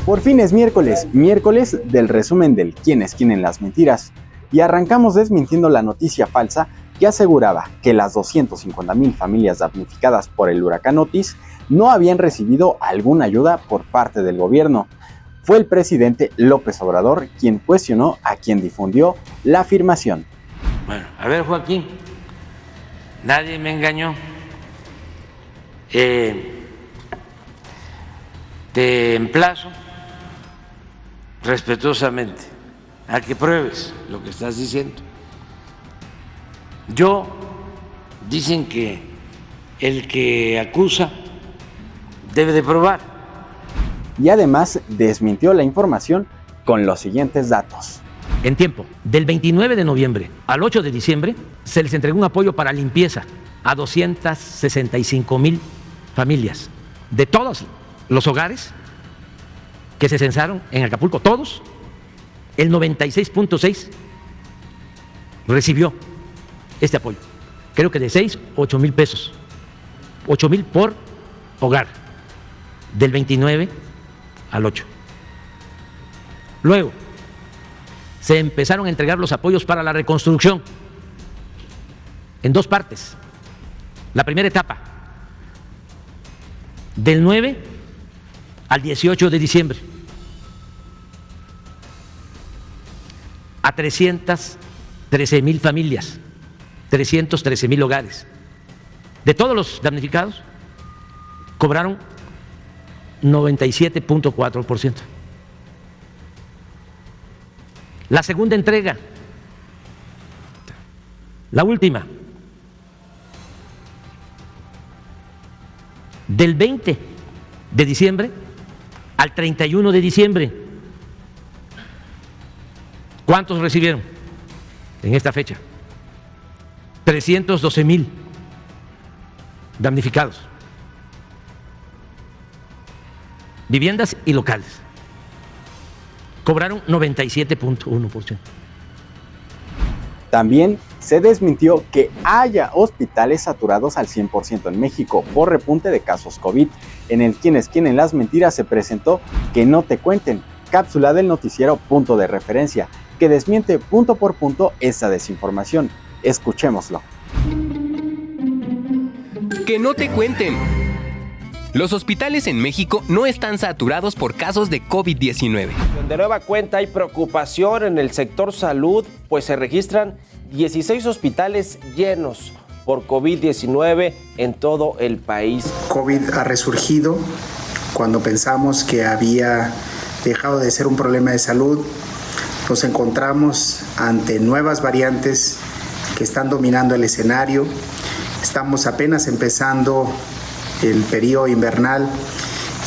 Por fin es miércoles del resumen del quién es quién en las mentiras. Y arrancamos desmintiendo la noticia falsa que aseguraba que las 250,000 familias damnificadas por el huracán Otis no habían recibido alguna ayuda por parte del gobierno. Fue el presidente López Obrador quien cuestionó a quien difundió la afirmación. Bueno, a ver, Joaquín, nadie me engañó. Te emplazo respetuosamente a que pruebes lo que estás diciendo. Dicen que el que acusa debe de probar. Y además desmintió la información con los siguientes datos. En tiempo, del 29 de noviembre al 8 de diciembre, se les entregó un apoyo para limpieza a 265,000 familias de todos los hogares que se censaron en Acapulco. Todos, el 96.6 recibió este apoyo. Creo que de 6 o 8 mil pesos. 8 mil por hogar, del 29 al 8. Luego, se empezaron a entregar los apoyos para la reconstrucción en dos partes. La primera etapa, del 9 al 18 de diciembre, a 313,000 familias, 313,000 hogares. De todos los damnificados, cobraron 97.4%. La segunda entrega, la última, del 20 de diciembre al 31 de diciembre. ¿Cuántos recibieron en esta fecha? 312,000 damnificados. Viviendas y locales. Cobraron 97.1%. También se desmintió que haya hospitales saturados al 100% en México por repunte de casos COVID. En el quién es quién en las mentiras se presentó Que no te cuenten, cápsula del noticiero Punto de Referencia, que desmiente punto por punto esa desinformación. Escuchémoslo. Que no te cuenten. Los hospitales en México no están saturados por casos de COVID-19. De nueva cuenta hay preocupación en el sector salud, pues se registran 16 hospitales llenos por COVID-19 en todo el país. COVID ha resurgido cuando pensamos que había dejado de ser un problema de salud. Nos encontramos ante nuevas variantes que están dominando el escenario. Estamos apenas empezando el periodo invernal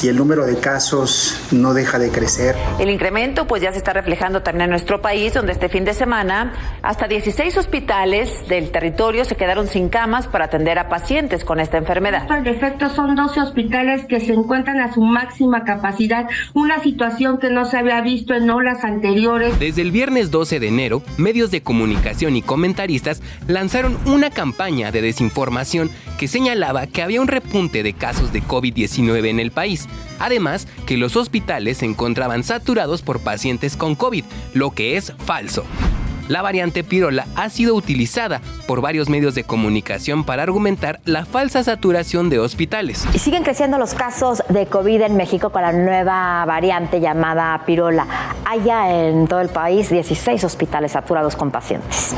y el número de casos no deja de crecer. El incremento pues ya se está reflejando también en nuestro país, donde este fin de semana hasta 16 hospitales del territorio se quedaron sin camas para atender a pacientes con esta enfermedad. Al efecto son 12 hospitales que se encuentran a su máxima capacidad, una situación que no se había visto en olas anteriores. Desde el viernes 12 de enero, medios de comunicación y comentaristas lanzaron una campaña de desinformación que señalaba que había un repunte de casos de COVID-19 en el país. Además, que los hospitales se encontraban saturados por pacientes con COVID, lo que es falso. La variante Pirola ha sido utilizada por varios medios de comunicación para argumentar la falsa saturación de hospitales. Y siguen creciendo los casos de COVID en México con la nueva variante llamada Pirola. Hay ya en todo el país 16 hospitales saturados con pacientes.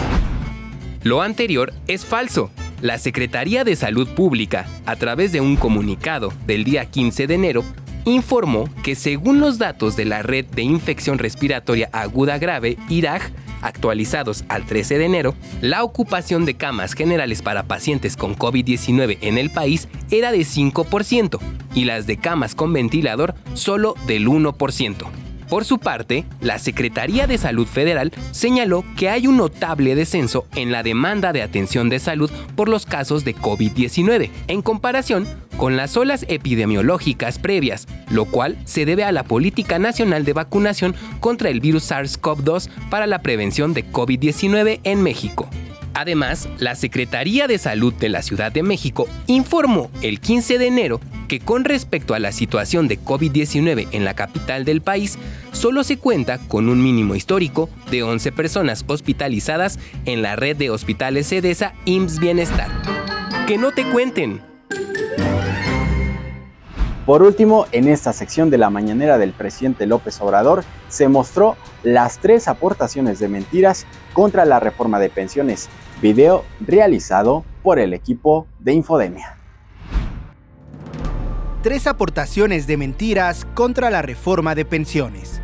Lo anterior es falso. La Secretaría de Salud Pública, a través de un comunicado del día 15 de enero, informó que según los datos de la Red de Infección Respiratoria Aguda Grave, IRAG, actualizados al 13 de enero, la ocupación de camas generales para pacientes con COVID-19 en el país era de 5% y las de camas con ventilador solo del 1%. Por su parte, la Secretaría de Salud Federal señaló que hay un notable descenso en la demanda de atención de salud por los casos de COVID-19, en comparación con las olas epidemiológicas previas, lo cual se debe a la Política Nacional de Vacunación contra el virus SARS-CoV-2 para la prevención de COVID-19 en México. Además, la Secretaría de Salud de la Ciudad de México informó el 15 de enero que con respecto a la situación de COVID-19 en la capital del país, solo se cuenta con un mínimo histórico de 11 personas hospitalizadas en la red de hospitales Sedesa IMSS Bienestar. ¡Que no te cuenten! Por último, en esta sección de la mañanera del presidente López Obrador, se mostró las 3 aportaciones de mentiras contra la reforma de pensiones, video realizado por el equipo de Infodemia. 3 aportaciones de mentiras contra la reforma de pensiones.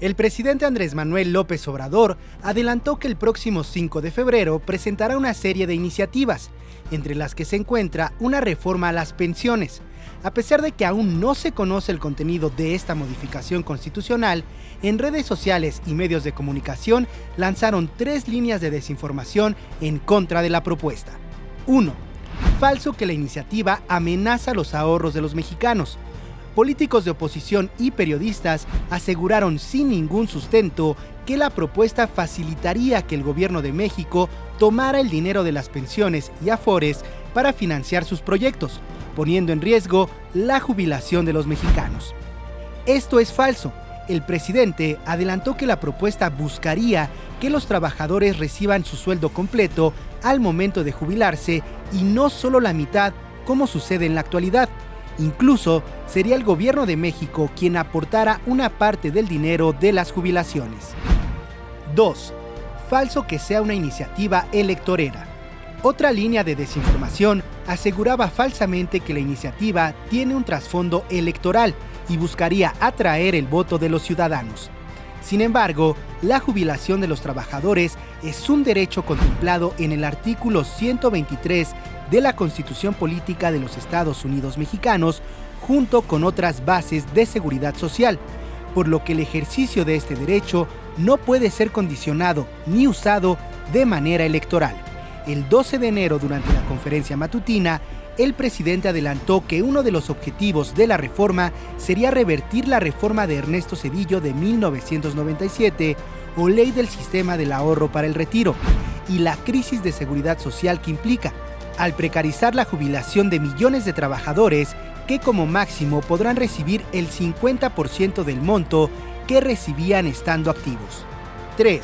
El presidente Andrés Manuel López Obrador adelantó que el próximo 5 de febrero presentará una serie de iniciativas, entre las que se encuentra una reforma a las pensiones. A pesar de que aún no se conoce el contenido de esta modificación constitucional, en redes sociales y medios de comunicación lanzaron 3 líneas de desinformación en contra de la propuesta. 1. Falso que la iniciativa amenaza los ahorros de los mexicanos. Políticos de oposición y periodistas aseguraron sin ningún sustento que la propuesta facilitaría que el gobierno de México tomara el dinero de las pensiones y afores para financiar sus proyectos, poniendo en riesgo la jubilación de los mexicanos. Esto es falso. El presidente adelantó que la propuesta buscaría que los trabajadores reciban su sueldo completo al momento de jubilarse y no solo la mitad, como sucede en la actualidad. Incluso sería el gobierno de México quien aportara una parte del dinero de las jubilaciones. 2. Falso que sea una iniciativa electorera. Otra línea de desinformación aseguraba falsamente que la iniciativa tiene un trasfondo electoral y buscaría atraer el voto de los ciudadanos. Sin embargo, la jubilación de los trabajadores es un derecho contemplado en el artículo 123 de la Constitución Política de los Estados Unidos Mexicanos, junto con otras bases de seguridad social, por lo que el ejercicio de este derecho no puede ser condicionado ni usado de manera electoral. El 12 de enero, durante la conferencia matutina, el presidente adelantó que uno de los objetivos de la reforma sería revertir la reforma de Ernesto Zedillo de 1997 o Ley del Sistema del Ahorro para el Retiro, y la crisis de seguridad social que implica, al precarizar la jubilación de millones de trabajadores que como máximo podrán recibir el 50% del monto que recibían estando activos. 3.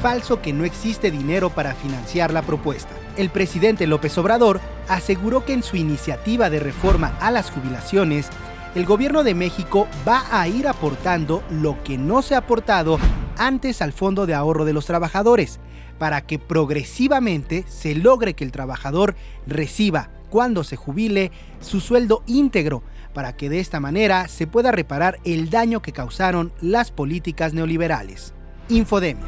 Falso que no existe dinero para financiar la propuesta. El presidente López Obrador aseguró que en su iniciativa de reforma a las jubilaciones, el gobierno de México va a ir aportando lo que no se ha aportado antes al Fondo de Ahorro de los Trabajadores, para que progresivamente se logre que el trabajador reciba, cuando se jubile, su sueldo íntegro, para que de esta manera se pueda reparar el daño que causaron las políticas neoliberales. Infodemia.